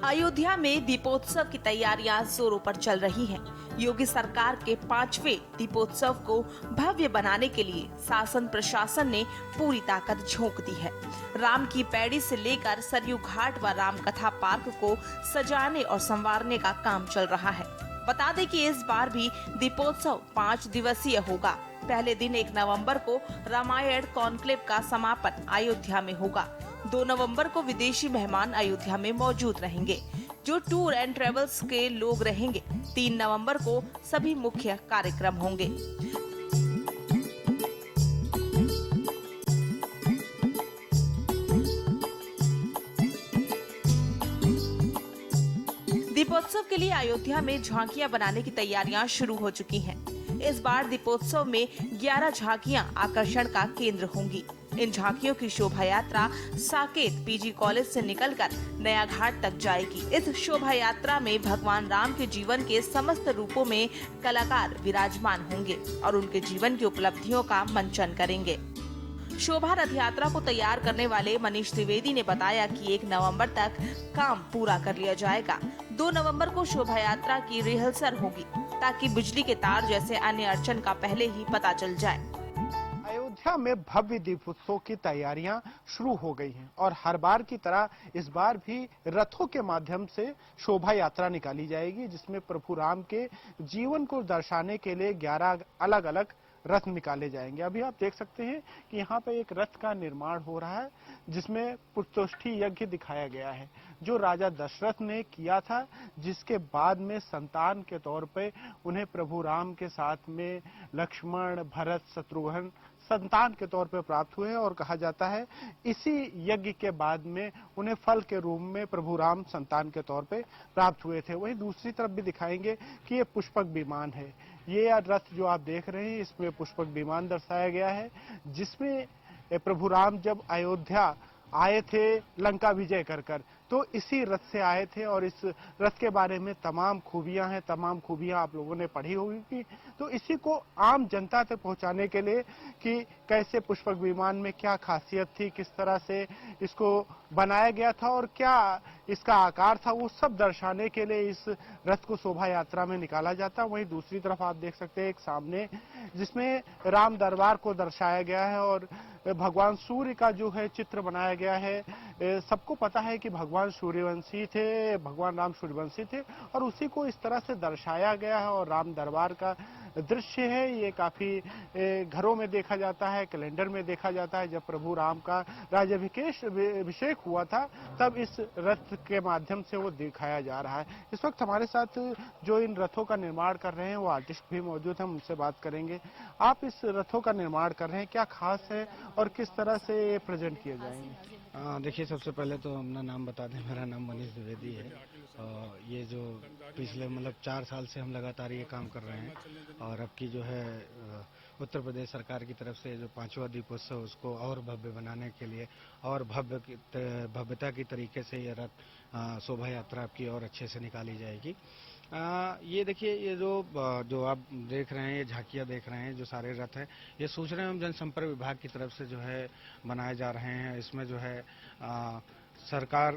अयोध्या में दीपोत्सव की तैयारियां जोरों पर चल रही हैं। योगी सरकार के 5वें दीपोत्सव को भव्य बनाने के लिए शासन प्रशासन ने पूरी ताकत झोंक दी है। राम की पैड़ी से लेकर सरयू घाट व राम कथा पार्क को सजाने और संवारने का काम चल रहा है। बता दें कि इस बार भी दीपोत्सव 5 दिवसीय होगा। पहले दिन 1 नवंबर को रामायण कॉन्क्लेव का समापन अयोध्या में होगा। 2 नवंबर को विदेशी मेहमान अयोध्या में मौजूद रहेंगे, जो टूर एंड ट्रेवल्स के लोग रहेंगे। 3 नवंबर को सभी मुख्य कार्यक्रम होंगे। दीपोत्सव के लिए अयोध्या में झांकियां बनाने की तैयारियां शुरू हो चुकी हैं। इस बार दीपोत्सव में 11 झांकियां आकर्षण का केंद्र होंगी। इन झांकियों की शोभा यात्रा साकेत पीजी कॉलेज से निकलकर नया घाट तक जाएगी। इस शोभा यात्रा में भगवान राम के जीवन के समस्त रूपों में कलाकार विराजमान होंगे और उनके जीवन की उपलब्धियों का मंचन करेंगे। शोभा रथ यात्रा को तैयार करने वाले मनीष त्रिवेदी ने बताया कि 1 नवंबर तक काम पूरा कर लिया जाएगा। 2 नवंबर को शोभा यात्रा की रिहर्सल होगी, ताकि बिजली के तार जैसे अन्य अड़चन का पहले ही पता चल जाए। अयोध्या में भव्य दीपोत्सव की तैयारियां शुरू हो गई हैं और हर बार की तरह इस बार भी रथों के माध्यम से शोभा यात्रा निकाली जाएगी, जिसमें प्रभु राम के जीवन को दर्शाने के लिए 11 अलग अलग रथ निकाले जाएंगे। अभी आप देख सकते हैं कि यहाँ पे एक रथ का निर्माण हो रहा है, जिसमें पुत्रष्टि यज्ञ दिखाया गया है, जो राजा दशरथ ने किया था, जिसके बाद में संतान के तौर पे उन्हें प्रभु राम के साथ में लक्ष्मण, भरत, शत्रुघ्न संतान के तौर पे प्राप्त हुए और कहा जाता है इसी यज्ञ के बाद में उन्हें फल के रूप में प्रभु राम संतान के तौर पे प्राप्त हुए थे। वहीं दूसरी तरफ भी दिखाएंगे कि ये पुष्पक विमान है। ये रथ जो आप देख रहे हैं, इसमें पुष्पक विमान दर्शाया गया है, जिसमें प्रभु राम जब अयोध्या आए थे लंका विजय कर तो इसी रथ से आए थे और इस रथ के बारे में तमाम खूबियां हैं, तमाम खूबियां आप लोगों ने पढ़ी होगी। तो इसी को आम जनता तक पहुंचाने के लिए कि कैसे पुष्पक विमान में क्या खासियत थी, किस तरह से इसको बनाया गया था और क्या इसका आकार था, वो सब दर्शाने के लिए इस रथ को शोभा यात्रा में निकाला जाता है। वहीं दूसरी तरफ आप देख सकते हैं एक सामने, जिसमें राम दरबार को दर्शाया गया है और भगवान सूर्य का जो है चित्र बनाया गया है। सबको पता है कि भगवान सूर्यवंशी थे, भगवान राम सूर्यवंशी थे और उसी को इस तरह से दर्शाया गया है। और राम दरबार का दृश्य है, ये काफी घरों में देखा जाता है, कैलेंडर में देखा जाता है। जब प्रभु राम का राज्याभिषेक हुआ था, तब इस रथ के माध्यम से वो दिखाया जा रहा है। इस वक्त हमारे साथ जो इन रथों का निर्माण कर रहे हैं वो आर्टिस्ट भी मौजूद हैं, उनसे बात करेंगे। आप इस रथों का निर्माण कर रहे हैं, क्या खास है और किस तरह से प्रेजेंट किए जाएंगे? देखिए, सबसे पहले तो अपना नाम बता दें। मेरा नाम मनीष द्विवेदी है और ये जो पिछले 4 साल से हम लगातार ये काम कर रहे हैं और अब की जो है उत्तर प्रदेश सरकार की तरफ से जो 5वां दीपोत्सव उसको और भव्य बनाने के लिए और भव्यता की तरीके से ये रथ शोभा यात्रा आपकी और अच्छे से निकाली जाएगी। ये देखिए, ये जो आप देख रहे हैं, ये झांकियाँ देख रहे हैं, जो सारे रथ हैं, ये सूचना एवं जनसंपर्क विभाग की तरफ से जो है बनाए जा रहे हैं। इसमें जो है सरकार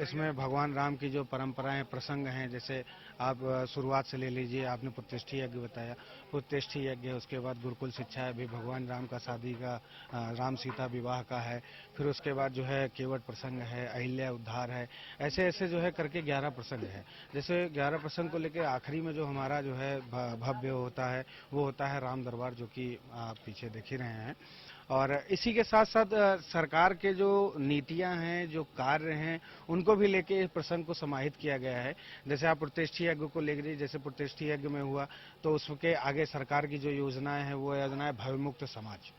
इसमें भगवान राम की जो परंपराएं प्रसंग हैं, जैसे आप शुरुआत से ले लीजिए, आपने पुत्रष्टि यज्ञ बताया, पुत्रष्टि यज्ञ, उसके बाद गुरुकुल शिक्षा है, भी भगवान राम का शादी का, राम सीता विवाह का है, फिर उसके बाद जो है केवट प्रसंग है, अहिल्या उद्धार है, ऐसे ऐसे जो है करके 11 प्रसंग है। जैसे 11 प्रसंग को लेकर आखिरी में जो हमारा जो है भव्य होता है वो होता है राम दरबार, जो कि आप पीछे देख ही रहे हैं। और इसी के साथ साथ सरकार के जो नीतियां हैं, जो कार्य हैं, उनको भी लेके इस प्रसंग को समाहित किया गया है। जैसे आप प्रतिष्ठि यज्ञ को ले लीजिए, जैसे प्रतिष्ठि यज्ञ में हुआ तो उसके आगे सरकार की जो योजनाएं हैं वो योजना है भयमुक्त समाज।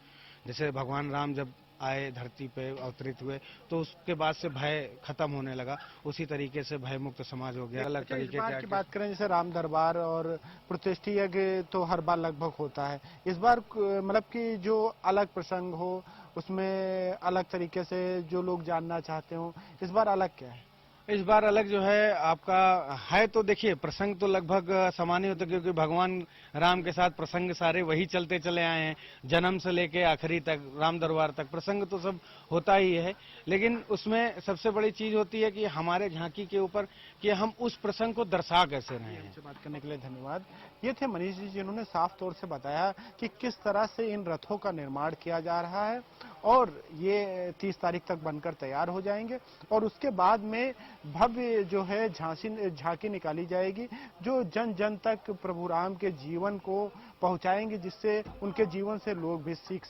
जैसे भगवान राम जब आए धरती पे अवतरित हुए तो उसके बाद से भय खत्म होने लगा, उसी तरीके से भय मुक्त समाज हो गया। अलग तरीके की बात करें, जैसे राम दरबार और प्रतिष्ठि यज्ञ तो हर बार लगभग होता है, इस बार मतलब कि जो अलग प्रसंग हो उसमें अलग तरीके से जो लोग जानना चाहते हो, इस बार अलग क्या है? इस बार अलग जो है आपका है, तो देखिए प्रसंग तो लगभग समान ही होता है, क्योंकि भगवान राम के साथ प्रसंग सारे वही चलते चले आए हैं। जन्म से लेके आखिरी तक, राम दरबार तक प्रसंग तो सब होता ही है। लेकिन उसमें सबसे बड़ी चीज होती है कि हमारे झांकी के ऊपर कि हम उस प्रसंग को दर्शा कैसे रहे हैं। बात करने के लिए धन्यवाद। ये थे मनीष जी, जिन्होंने साफ तौर से बताया कि किस तरह से इन रथों का निर्माण किया जा रहा है और ये 30 तारीख तक बनकर तैयार हो जाएंगे और उसके बाद में भव्य जो है झांकी निकाली जाएगी, जो जन जन तक प्रभु राम के जीवन को पहुंचाएंगे, जिससे उनके जीवन से लोग भी सीख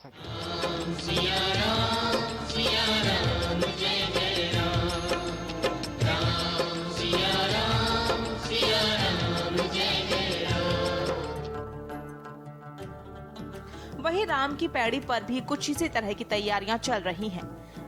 वहीं राम की पैड़ी पर भी कुछ इसी तरह की तैयारियां चल रही हैं।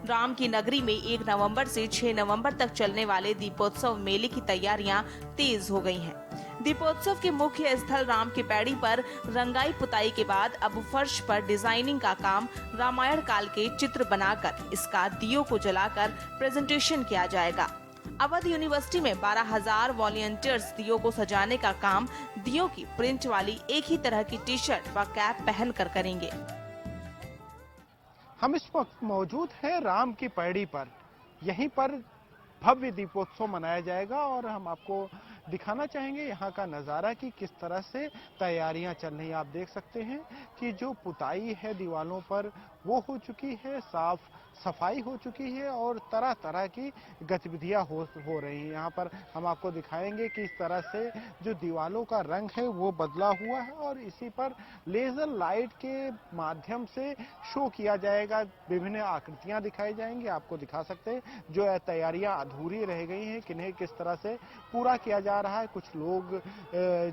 राम की नगरी में 1 नवंबर से 6 नवंबर तक चलने वाले दीपोत्सव मेले की तैयारियां तेज हो गई हैं। दीपोत्सव के मुख्य स्थल राम की पैड़ी पर रंगाई पुताई के बाद अब फर्श पर डिजाइनिंग का काम रामायण काल के चित्र बनाकर इसका दियों को जलाकर प्रेजेंटेशन किया जाएगा। अवध यूनिवर्सिटी में 12,000 वॉलंटियर्स दियों को सजाने का काम दियों की प्रिंट वाली एक ही तरह की टी शर्ट व कैप पहनकर करेंगे। हम इस वक्त मौजूद हैं राम की पैड़ी पर। यहीं पर भव्य दीपोत्सव मनाया जाएगा और हम आपको दिखाना चाहेंगे यहाँ का नज़ारा कि किस तरह से तैयारियां चल रही हैं। आप देख सकते हैं कि जो पुताई है दीवालों पर वो हो चुकी है, साफ सफाई हो चुकी है और तरह तरह की गतिविधियां हो रही हैं। यहाँ पर हम आपको दिखाएंगे कि इस तरह से जो दीवालों का रंग है वो बदला हुआ है और इसी पर लेजर लाइट के माध्यम से शो किया जाएगा। विभिन्न आकृतियां दिखाई जाएंगी, आपको दिखा सकते हैं जो तैयारियां अधूरी रह गई हैं, किन्हें किस तरह से पूरा किया जा रहा है। कुछ लोग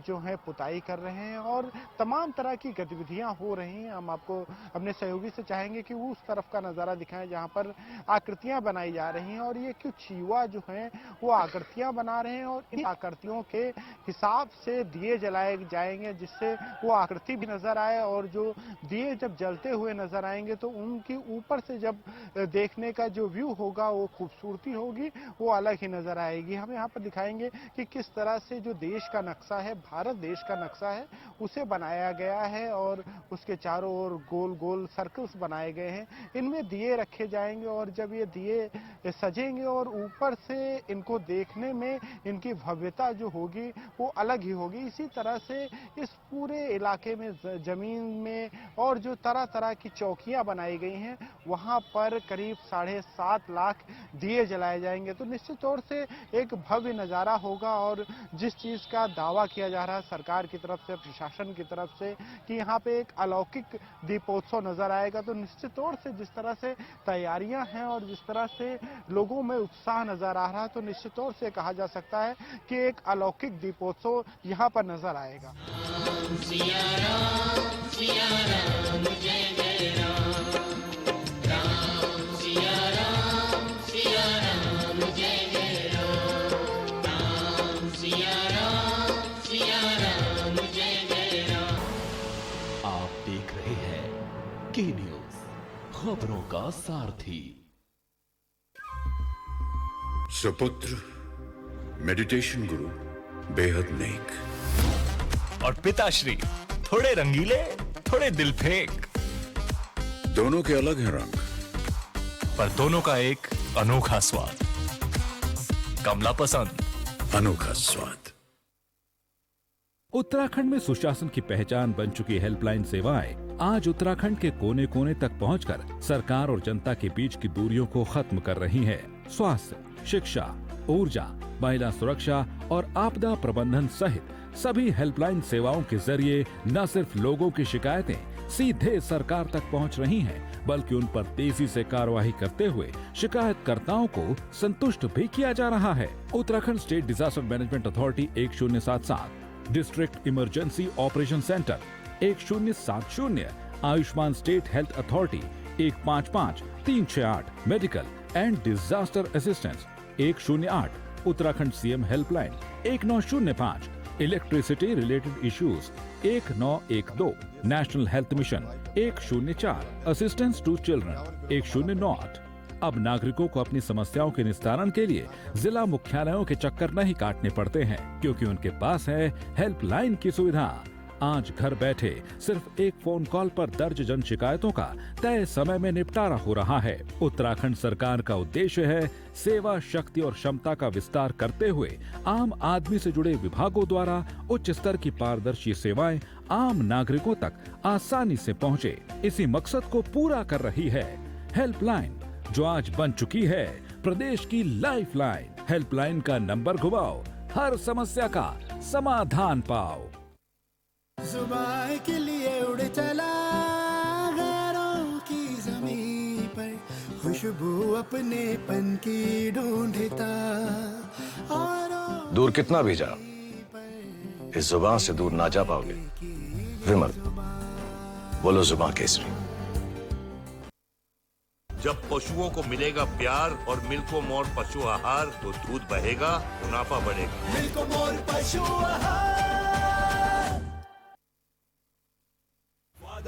जो है पुताई कर रहे हैं और तमाम तरह की गतिविधियां हो रही हैं। हम आपको अपने सहयोगी से चाहेंगे कि वो उस तरफ का नजारा दिखाएं जहां पर आकृतियां बनाई जा रही हैं और ये कुछ युवा जो हैं वो आकृतियां बना रहे हैं और इन आकृतियों के हिसाब से दिए जलाए जाएंगे, जिससे वो आकृति भी नजर आए और जो दिए जब जलते हुए नजर आएंगे तो उनके ऊपर से जब देखने का जो व्यू होगा वो खूबसूरती होगी, वो अलग ही नजर आएगी। हम यहाँ पर दिखाएंगे कि किस तरह से जो देश का नक्शा है, भारत देश का नक्शा है, उसे बनाया गया है और उसके चारों ओर गोल गोल सर्कल्स बनाए गए हैं। इनमें दिए रखे जाएंगे और जब ये दिए सजेंगे और ऊपर से इनको देखने में इनकी भव्यता जो होगी वो अलग ही होगी। इसी तरह से इस पूरे इलाके में जमीन में और जो तरह तरह की चौकियां बनाई गई हैं वहां पर करीब 7.5 लाख दिए जलाए जाएंगे। तो निश्चित तौर से एक भव्य नजारा होगा और जिस चीज का दावा किया जा रहा है सरकार की तरफ से, प्रशासन की तरफ से कि यहाँ पे एक अलौकिक दीपोत्सव नजर आएगा, तो निश्चित तौर से जिस तरह से तैयारियां हैं और जिस तरह से लोगों में उत्साह नजर आ रहा है तो निश्चित तौर से कहा जा सकता है कि एक अलौकिक दीपोत्सव यहाँ पर नजर आएगा। आप देख रहे हैं के न्यूज, खबरों का सारथी। सुपुत्र मेडिटेशन गुरु बेहद नेक और पिताश्री थोड़े रंगीले, थोड़े दिल फेंक। दोनों के अलग हैं रंग, पर दोनों का एक अनोखा स्वाद। कमला पसंद, अनोखा स्वाद। उत्तराखंड में सुशासन की पहचान बन चुकी हेल्पलाइन सेवाएं आज उत्तराखंड के कोने कोने तक पहुंचकर सरकार और जनता के बीच की दूरियों को खत्म कर रही हैं। स्वास्थ्य, शिक्षा, ऊर्जा, महिला सुरक्षा और आपदा प्रबंधन सहित सभी हेल्पलाइन सेवाओं के जरिए न सिर्फ लोगों की शिकायतें सीधे सरकार तक पहुंच रही हैं, बल्कि उन पर तेजी से कार्रवाई करते हुए शिकायतकर्ताओं को संतुष्ट भी किया जा रहा है। Uttarakhand state disaster management authority 1077, district emergency operation centre 1070, Ayushman state health authority 155368, medical and disaster assistance 108, Uttarakhand CM helpline 1905, electricity related issues 1912, national health mission 104, assistance to children 109, अब नागरिकों को अपनी समस्याओं के निस्तारण के लिए जिला मुख्यालयों के चक्कर नहीं काटने पड़ते हैं, क्योंकि उनके पास है हेल्पलाइन की सुविधा। आज घर बैठे सिर्फ एक फोन कॉल पर दर्ज जन शिकायतों का तय समय में निपटारा हो रहा है। उत्तराखंड सरकार का उद्देश्य है सेवा शक्ति और क्षमता का विस्तार करते हुए आम आदमी से जुड़े विभागों द्वारा उच्च स्तर की पारदर्शी सेवाएं आम नागरिकों तक आसानी से पहुंचे। इसी मकसद को पूरा कर रही है हेल्पलाइन, जो आज बन चुकी है प्रदेश की लाइफलाइन। हेल्पलाइन का नंबर घुमाओ, हर समस्या का समाधान पाओ। जुबान के लिए उड़ चला गैरों की ज़मीं पर, खुशबू अपने पन की ढूंढता और दूर कितना भी जाओ, इस जुबान से दूर ना जा पाओगे। विमल, बोलो जुबान केसरी। जब पशुओं को मिलेगा प्यार और मिल्को मोर पशु आहार, तो दूध बहेगा, मुनाफा बढ़ेगा। मिल्को मोर पशु आहार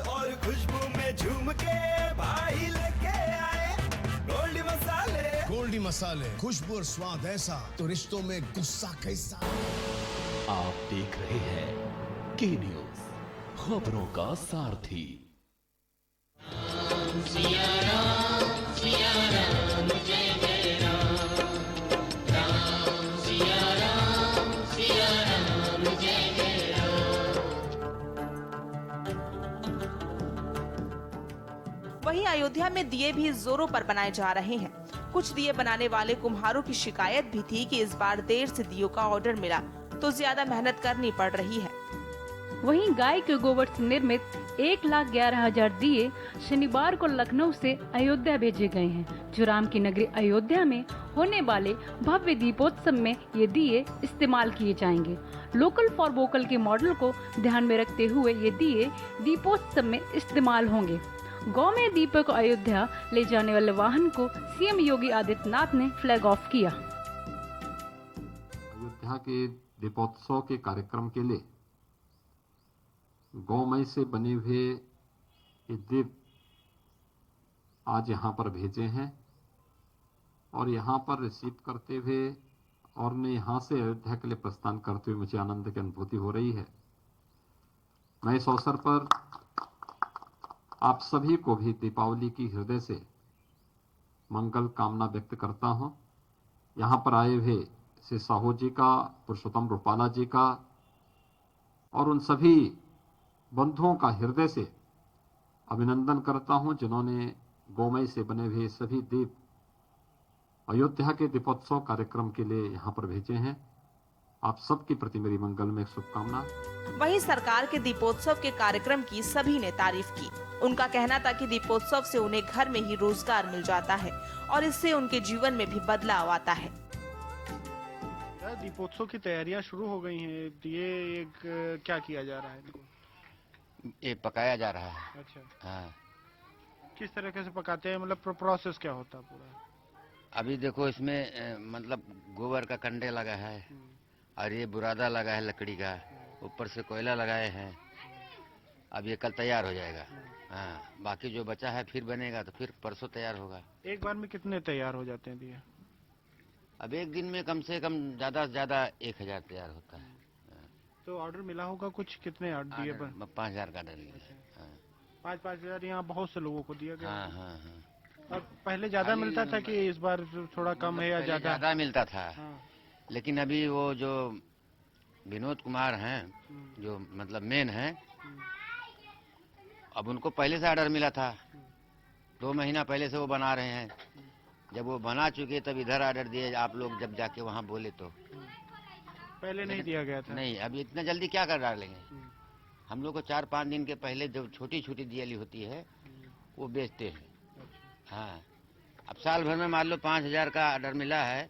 और खुशबू में झूम के भाई लेके आए गोल्डी मसाले। गोल्डी मसाले, खुशबू और स्वाद ऐसा तो रिश्तों में गुस्सा कैसा। आप देख रहे हैं के न्यूज, खबरों का सारथी। वहीं अयोध्या में दिए भी जोरों पर बनाए जा रहे हैं। कुछ दिए बनाने वाले कुम्हारों की शिकायत भी थी कि इस बार देर से दियों का ऑर्डर मिला तो ज्यादा मेहनत करनी पड़ रही है। वहीं गाय के गोबर से निर्मित 1,11,000 दिए शनिवार को लखनऊ से अयोध्या भेजे गए हैं। जो राम की नगरी अयोध्या में होने वाले भव्य दीपोत्सव में ये दिए इस्तेमाल किए जाएंगे। लोकल फॉर वोकल के मॉडल को ध्यान में रखते हुए ये दिए दीपोत्सव में इस्तेमाल होंगे। गाँव में दीपों को अयोध्या ले जाने वाले वाहन को सीएम योगी आदित्यनाथ ने फ्लैग ऑफ किया। अयोध्या के दीपोत्सव के कार्यक्रम के लिए गौमय से बने हुए ये दीप आज यहाँ पर भेजे हैं और यहाँ पर रिसीव करते हुए और मैं यहाँ से अयोध्या के लिए प्रस्थान करते हुए मुझे आनंद की अनुभूति हो रही है। मैं इस अवसर पर आप सभी को भी दीपावली की हृदय से मंगल कामना व्यक्त करता हूँ। यहाँ पर आए हुए श्री साहू जी का, पुरुषोत्तम रूपाला जी का और उन सभी बंधुओं का हृदय से अभिनंदन करता हूं जिन्होंने गोमय से बने हुए सभी दीप अयोध्या के दीपोत्सव कार्यक्रम के लिए यहाँ पर भेजे हैं। आप सबके प्रति मेरी मंगल में शुभकामना। वहीं सरकार के दीपोत्सव के कार्यक्रम की सभी ने तारीफ की। उनका कहना था कि दीपोत्सव से उन्हें घर में ही रोजगार मिल जाता है और इससे उनके जीवन में भी बदलाव आता है। दीपोत्सव की तैयारियां शुरू हो गई हैं। ये क्या किया जा रहा है? ये पकाया जा रहा है। अच्छा, हाँ। किस तरीके से पकाते हैं? मतलब प्रोसेस क्या होता है पूरा? अभी देखो इसमें मतलब गोबर का कंडे लगा है और ये बुरादा लगा है लकड़ी का, ऊपर से कोयला लगाए हैं। अब ये कल तैयार हो जाएगा। हाँ, बाकी जो बचा है फिर बनेगा तो फिर परसों तैयार होगा। एक बार में कितने तैयार हो जाते हैं दिए? अब एक दिन में कम से कम ज्यादा से ज्यादा 1000 तैयार होता है। तो ऑर्डर मिला होगा कुछ? कितने दिए पर? 5000 का ऑर्डर मिला है। 5,000 यहाँ बहुत से लोगों को दिया गया। हाँ हाँ हाँ। और पहले ज्यादा मिलता था कि इस बार थोड़ा कम है या ज्यादा? ज्यादा मिलता था। हाँ। लेकिन अभी वो जो विनोद कुमार हैं, जो मतलब मेन हैं, अब उनको पहले से ऑर्डर मिला था। 2 महीना पहले से वो बना रहे हैं। जब वो बना चुके तब इधर ऑर्डर दिए आप लोग, जब जाके वहाँ बोले तो। पहले नहीं दिया गया था? नहीं, अभी इतना जल्दी क्या कर डालेंगे। हम लोग को 4-5 दिन के पहले जो छोटी छोटी दियाली होती है वो बेचते हैं। हाँ, अब साल भर में मान लो 5000 का ऑर्डर मिला है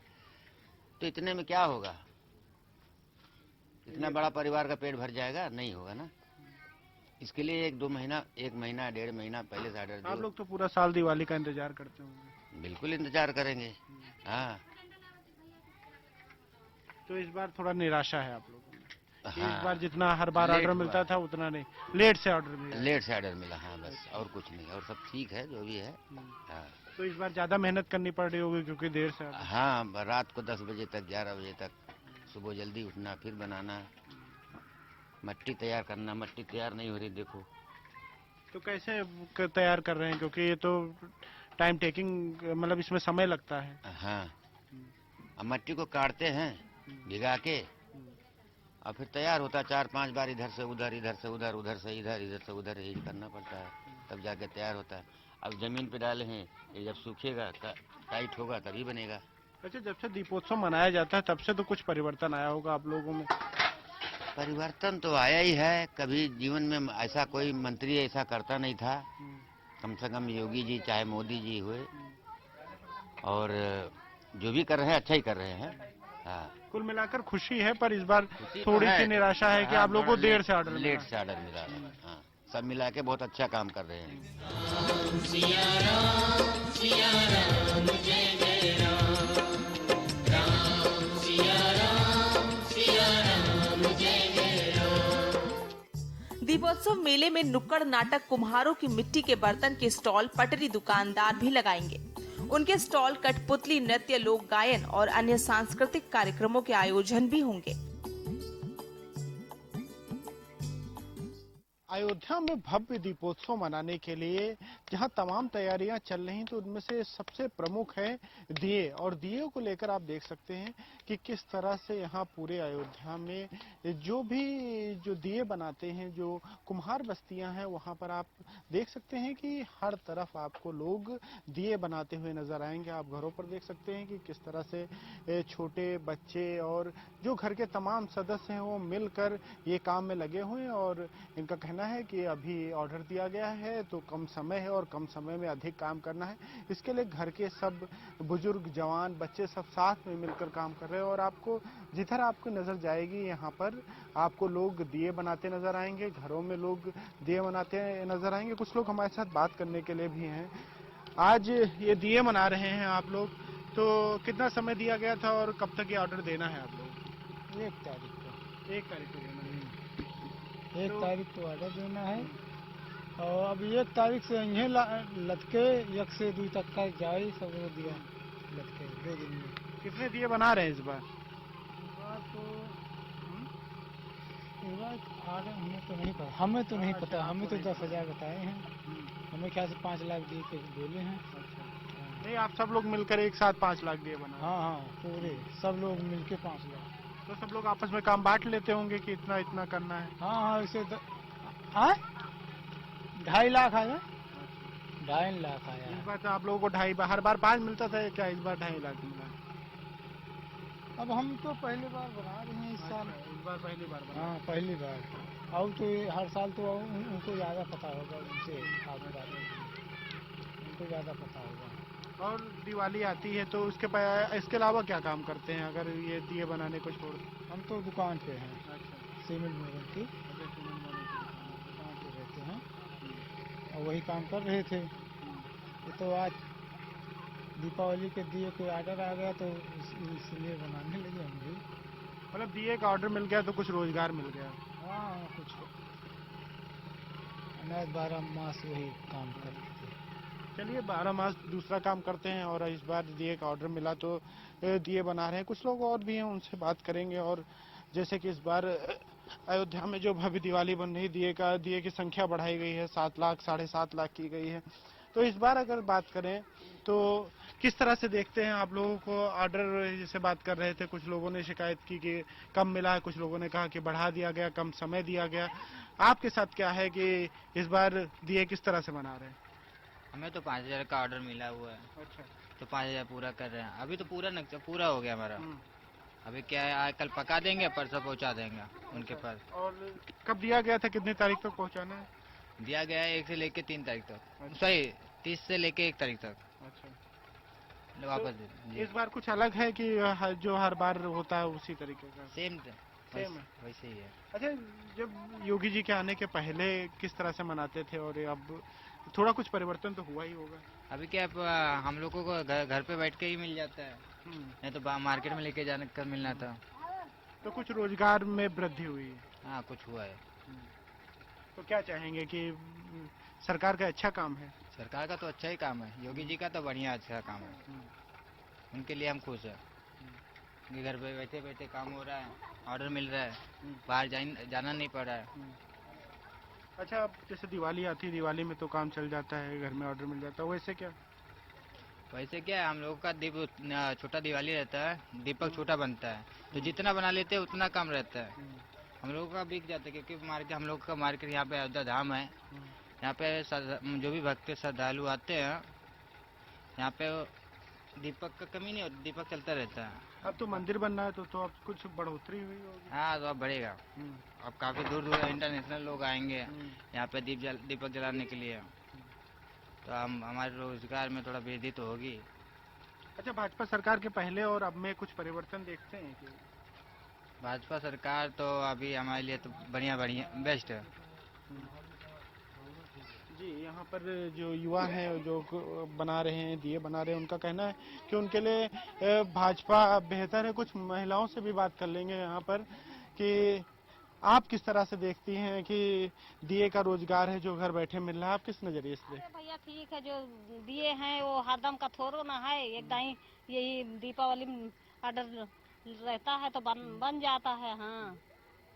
तो इतने में क्या होगा? इतना बड़ा परिवार का पेट भर जाएगा? नहीं होगा ना। इसके लिए 1-2 महीना, 1 महीना 1.5 महीना पहले से ऑर्डर दो। आप लोग तो पूरा साल दिवाली का इंतजार करते होंगे? बिल्कुल इंतजार करेंगे। हाँ, तो इस बार थोड़ा निराशा है आप लोगों में? हाँ, इस बार जितना हर बार ऑर्डर मिलता था उतना नहीं, लेट से ऑर्डर मिला? लेट से ऑर्डर मिला। हाँ, बस और कुछ नहीं, और सब ठीक है जो भी है। हाँ। तो इस बार ज्यादा मेहनत करनी पड़ रही होगी क्योंकि देर से हाँ, रात को 10 बजे तक 11 बजे तक, सुबह जल्दी उठना, फिर बनाना, मट्टी तैयार करना। मट्टी तैयार नहीं हो रही, देखो। तो कैसे तैयार कर रहे हैं, क्योंकि ये तो टाइम टेकिंग, मतलब इसमें समय लगता है। हाँ, अब मट्टी को काटते हैं भिगा के, और फिर तैयार होता है। 4-5 बार इधर से उधर, इधर से उधर, उधर से इधर, इधर से उधर, यही करना पड़ता है, तब जाके तैयार होता है। अब जमीन पे डाले हैं, ये जब सूखेगा, टाइट होगा, तभी बनेगा। अच्छा, जब से दीपोत्सव मनाया जाता है तब से तो कुछ परिवर्तन आया होगा आप लोगों में? परिवर्तन तो आया ही है। कभी जीवन में ऐसा कोई मंत्री ऐसा करता नहीं था, कम से कम योगी जी चाहे मोदी जी हुए, और जो भी कर रहे हैं अच्छा ही कर रहे हैं। हाँ, कुल मिलाकर खुशी है, पर इस बार थोड़ी सी निराशा है कि आप लोगों को देर से ऑर्डर मिला। लेट से ऑर्डर मिला है। हाँ, सब मिला के बहुत अच्छा काम कर रहे हैं। दीपोत्सव मेले में नुक्कड़ नाटक, कुम्हारों की मिट्टी के बर्तन के स्टॉल, पटरी दुकानदार भी लगाएंगे। उनके स्टॉल कठपुतली नृत्य, लोक गायन और अन्य सांस्कृतिक कार्यक्रमों के आयोजन भी होंगे। अयोध्या में भव्य दीपोत्सव मनाने के लिए जहां तमाम तैयारियां चल रही तो उनमें से सबसे प्रमुख है दिए, और दिए को लेकर आप देख सकते हैं कि किस तरह से यहां पूरे अयोध्या में जो दिए बनाते हैं, जो कुम्हार बस्तियां हैं, वहां पर आप देख सकते हैं कि हर तरफ आपको लोग दिए बनाते हुए नजर आएंगे। आप घरों पर देख सकते हैं कि किस तरह से छोटे बच्चे और जो घर के तमाम सदस्य हैं वो मिलकर ये काम में लगे हुए हैं, और इनका कहना है कि अभी ऑर्डर दिया गया है तो कम समय है और कम समय में अधिक काम करना है। इसके लिए घर के सब बुजुर्ग, जवान, बच्चे सब साथ में मिलकर काम कर रहे हैं, और आपको जिधर आपको नजर जाएगी यहाँ पर आपको लोग दिए बनाते नजर आएंगे, घरों में लोग दिए बनाते नजर आएंगे। कुछ लोग हमारे साथ बात करने के लिए भी हैं। आज ये दिए बना रहे हैं आप लोग, तो कितना समय दिया गया था और कब तक ये ऑर्डर देना है आप लोग? 1 तारीख को। 1 तारीख को देना है। 1 तारीख को ऑर्डर देना है, और अब 1 तारीख से इन्हें लटके 1 से 2 तक का जाए सब दिया लटके 2 दिन में। कितने दिए बना रहे हैं इस बार? इस बार ऑर्डर हमें तो नहीं पता, हमें तो 10,000 बताए हैं। हमें ख्याल से 5 लाख दिए के बोले हैं। नहीं, आप सब लोग मिलकर एक साथ 5 लाख दिए बना? हाँ, पूरे सब लोग मिलके 5 लाख। तो सब लोग आपस में काम बांट लेते होंगे कि इतना इतना करना है? हाँ, इसे 2.5 लाख आया। 2.5 लाख आया। इस बार तो आप लोगों को 2.5, हर बार 5 मिलता था क्या, इस बार 2.5 लाख मिला? अब हम तो पहली बार बना रहे हैं इस साल। इस बार पहली बार बना? हाँ, पहली बार। अब तो हर साल तो उनको ज़्यादा पता होगा, उनसे उनको ज़्यादा पता होगा। और दिवाली आती है तो इसके अलावा क्या काम करते हैं अगर ये दिए बनाने को छोड़? हम तो दुकान पे हैं। अच्छा। सीमेंट मोरन की दुकान पे रहते हैं और वही काम कर रहे थे। तो आज दीपावली के दिए कोई ऑर्डर आ गया तो इसलिए बनाने लगे हम भी। मतलब दिए का ऑर्डर मिल गया तो कुछ रोजगार मिल गया? हाँ, कुछ अनाज 12 मास वही काम करते थे। चलिए, 12 मास दूसरा काम करते हैं, और इस बार दिए का ऑर्डर मिला तो दिए बना रहे हैं। कुछ लोग और भी हैं, उनसे बात करेंगे। और जैसे कि इस बार अयोध्या में जो भव्य दिवाली बन रही, दिए की संख्या बढ़ाई गई है, 7 लाख 7.5 लाख की गई है। तो इस बार अगर बात करें तो किस तरह से देखते हैं आप लोगों को ऑर्डर? जैसे बात कर रहे थे, कुछ लोगों ने शिकायत की कि कम मिला है, कुछ लोगों ने कहा कि बढ़ा दिया गया, कम समय दिया गया। आपके साथ क्या है कि इस बार दिए किस तरह से बना रहे हैं? हमें तो 5,000 का ऑर्डर मिला हुआ है। अच्छा। तो 5,000 पूरा कर रहे हैं। अभी तो पूरा हो गया हमारा। अभी क्या है, आज कल पका देंगे, परसों पहुंचा देंगे उनके पास। और कब दिया गया था, कितनी तारीख तक पहुंचाना है? दिया गया है 1 से लेके 3 तारीख तक। सही, 30 से लेके 1 तारीख तक। अच्छा। वापस तो इस बार कुछ अलग है कि जो हर बार होता है उसी तरीके का? सेम है, वैसे ही है। अच्छा, जब योगी जी के आने के पहले किस तरह से मनाते थे और अब थोड़ा कुछ परिवर्तन तो हुआ ही होगा? अभी क्या हम लोगों को घर पे बैठ के ही मिल जाता है, नहीं तो मार्केट में लेके जाने का मिलना था। तो कुछ रोजगार में वृद्धि हुई? हाँ, कुछ हुआ है। तो क्या चाहेंगे कि सरकार का अच्छा काम है? सरकार का तो अच्छा ही काम है, योगी जी का तो बढ़िया अच्छा काम है, उनके लिए हम खुश हैं कि घर पे बैठे बैठे काम हो रहा है, ऑर्डर मिल रहा है, बाहर जाना नहीं पड़ रहा है। अच्छा, अब जैसे दिवाली आती है, दिवाली में तो काम चल जाता है, घर में ऑर्डर मिल जाता है, वैसे क्या? वैसे क्या है, हम लोगों का छोटा दिवाली रहता है, दीपक छोटा बनता है, तो जितना बना लेते हैं उतना कम रहता है, हम लोगों का बिक जाता है, क्योंकि मार्केट हम लोग का मार्केट यहाँ पे अयोध्या धाम है, यहाँ पे जो भी भक्त श्रद्धालु आते हैं, यहाँ पे दीपक का कमी नहीं होती, दीपक चलता रहता है। अब तो मंदिर बनना है तो अब कुछ बढ़ोतरी हुई होगी। हाँ, तो अब बढ़ेगा, अब काफी दूर दूर इंटरनेशनल लोग आएंगे यहाँ पे दीपक जलाने के लिए, तो हम हमारे रोजगार में थोड़ा वृद्धि तो होगी। अच्छा, भाजपा सरकार के पहले और अब में कुछ परिवर्तन देखते हैं कि? भाजपा सरकार तो अभी हमारे लिए तो बढ़िया बेस्ट है। जी, यहाँ पर जो युवा हैं जो बना रहे हैं, दिए बना रहे हैं, उनका कहना है कि उनके लिए भाजपा बेहतर है। कुछ महिलाओं से भी बात कर लेंगे यहाँ पर कि आप किस तरह से देखती हैं कि दिए का रोजगार है जो घर बैठे मिल रहा है, आप किस नजरिए से देखते हैं? भैया ठीक है, जो दिए हैं वो हरदम का थोड़ो ना है, एकदम यही दीपावली में ऑर्डर रहता है तो बन जाता है। हाँ,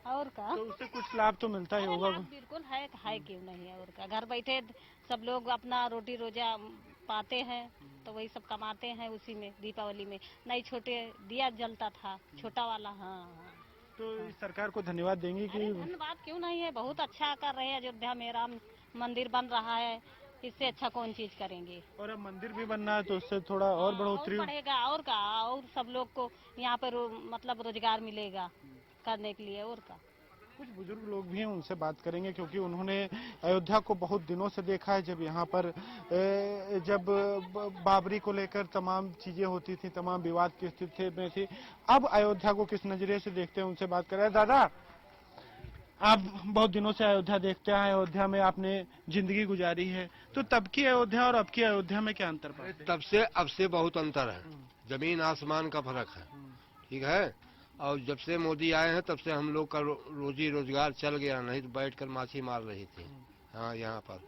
और का तो उससे कुछ लाभ तो मिलता ही होगा। बिल्कुल है क्यों नहीं है, और का घर बैठे सब लोग अपना रोटी रोजा पाते हैं, तो वही सब कमाते हैं उसी में। दीपावली में नहीं छोटे दिया जलता था, छोटा वाला। हाँ, तो इस सरकार को धन्यवाद देंगी कि? धन्यवाद क्यों नहीं है, बहुत अच्छा कर रहे हैं। अयोध्या में राम मंदिर बन रहा है, इससे अच्छा कौन चीज करेंगे। और अब मंदिर भी बनना है तो उससे थोड़ा और बढ़ोतरी बढ़ेगा, और का और सब लोग को यहाँ पर मतलब रोजगार मिलेगा करने के लिए। और का कुछ बुजुर्ग लोग भी हैं, उनसे बात करेंगे क्योंकि उन्होंने अयोध्या को बहुत दिनों से देखा है। जब यहाँ पर जब बाबरी को लेकर तमाम चीजें होती थी, तमाम विवाद की स्थिति में थी, अब अयोध्या को किस नजरिए से देखते हैं, उनसे बात कर रहे हैं। दादा, आप बहुत दिनों से अयोध्या देखते हैं, अयोध्या में आपने जिंदगी गुजारी है, तो तब की अयोध्या और अब की अयोध्या में क्या अंतर पाते हैं? तब से अब से बहुत अंतर है, जमीन आसमान का फर्क है। ठीक है, और जब से मोदी आए हैं तब से हम लोग का रोजी रोजगार चल गया, नहीं तो बैठकर माछी मार रही थी। हाँ, यहाँ पर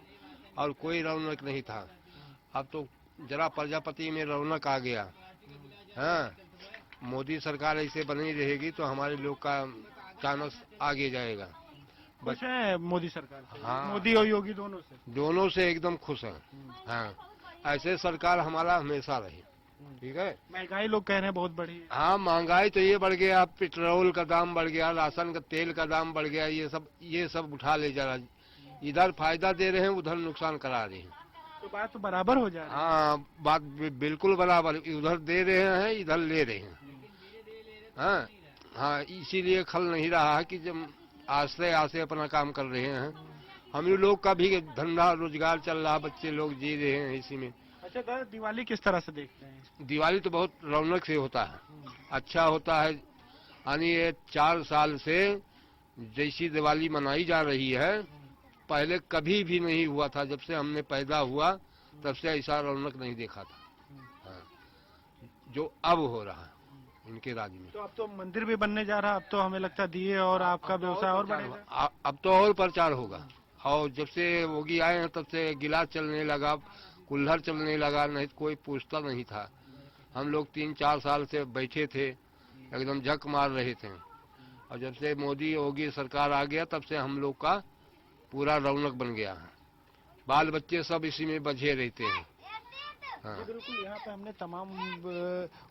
और कोई रौनक नहीं था। अब तो जरा प्रजापति में रौनक आ गया। हाँ, मोदी सरकार ऐसे बनी रहेगी तो हमारे लोग का चांस आगे जाएगा। खुश है मोदी सरकार से? हाँ, मोदी और योगी दोनों से एकदम खुश है। हाँ, ऐसे सरकार हमारा हमेशा रही। ठीक है, महंगाई लोग कह रहे हैं बहुत बढ़ी है। हाँ, महंगाई तो ये बढ़ गया, पेट्रोल का दाम बढ़ गया, राशन का तेल का दाम बढ़ गया, ये सब उठा ले जा रहा। इधर फायदा दे रहे हैं, उधर नुकसान करा रहे हैं। तो बात तो बराबर हो जा रही है। हाँ, बात बिल्कुल बराबर, उधर दे रहे हैं, इधर ले रहे हैं। हाँ हाँ, इसीलिए खल नहीं रहा है कि जब आस्ते अपना काम कर रहे हैं। हम लोग का भी धंधा रोजगार चल रहा, बच्चे लोग जी रहे हैं इसी में। अच्छा दादा, दिवाली किस तरह से देखते हैं? दिवाली तो बहुत रौनक से होता है, अच्छा होता है। यानी ये 4 साल से जैसी दिवाली मनाई जा रही है, पहले कभी भी नहीं हुआ था। जब से हमने पैदा हुआ तब से ऐसा रौनक नहीं देखा था। हाँ, जो अब हो रहा है इनके राज्य में। तो अब तो मंदिर भी बनने जा रहा, अब तो हमें लगता है दिए और आपका व्यवसाय और बढ़ेगा। अब तो और प्रचार होगा। और जब से योगी आए हैं तब से गिलास चलने लगा, कुल्हड़ चलने लगा, नहीं तो कोई पूछता नहीं था। हम लोग 3-4 साल से बैठे थे, एकदम झक मार रहे थे। और जब से मोदी योगी सरकार आ गया तब से हम लोग का पूरा रौनक बन गया है। बाल बच्चे सब इसी में बझे रहते हैं। हाँ। बिल्कुल, यहाँ पे हमने तमाम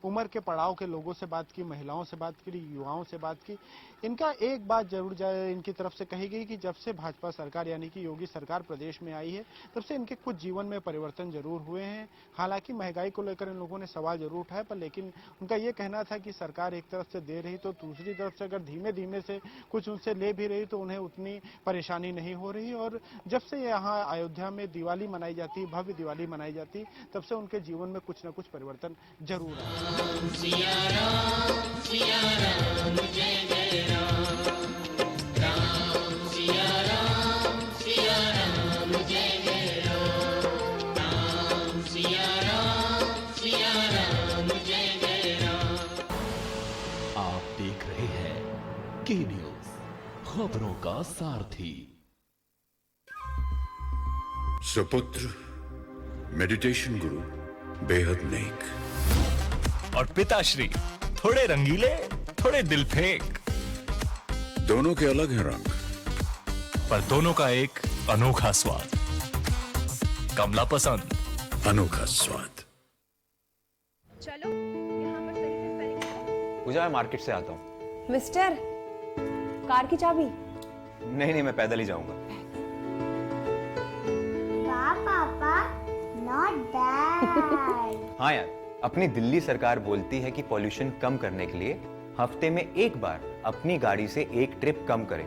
उम्र के पड़ाव के लोगों से बात की, महिलाओं से बात की, युवाओं से बात की। इनका एक बात जरूर इनकी तरफ से कही गई कि जब से भाजपा सरकार यानी कि योगी सरकार प्रदेश में आई है तब से इनके कुछ जीवन में परिवर्तन जरूर हुए हैं। हालांकि महंगाई को लेकर इन लोगों ने सवाल जरूर उठाया, पर लेकिन उनका ये कहना था कि सरकार एक तरफ से दे रही तो दूसरी तरफ से अगर धीमे धीमे से कुछ उनसे ले भी रही तो उन्हें उतनी परेशानी नहीं हो रही। और जब से यहाँ अयोध्या में दिवाली मनाई जाती, भव्य दिवाली मनाई जाती, तब से उनके जीवन में कुछ न कुछ परिवर्तन जरूर आप देख रहे हैं के न्यूज, खबरों का सारथी। सुपुत्र मेडिटेशन गुरु बेहद नेक। और पिताश्री थोड़े रंगीले, थोड़े दिल फेंक। दोनों के अलग हैं रंग, पर दोनों का एक अनोखा स्वाद। कमला पसंद, अनोखा स्वाद। चलो यहाँ पर सही से स्पेलिंग करो। पूजा, मैं मार्केट से आता हूँ। मिस्टर, कार की चाबी? नहीं, मैं पैदल ही जाऊंगा। पापा, not bad। हाँ यार, अपनी दिल्ली सरकार बोलती है कि पॉल्यूशन कम करने के लिए हफ्ते में एक बार अपनी गाड़ी से एक ट्रिप कम करें।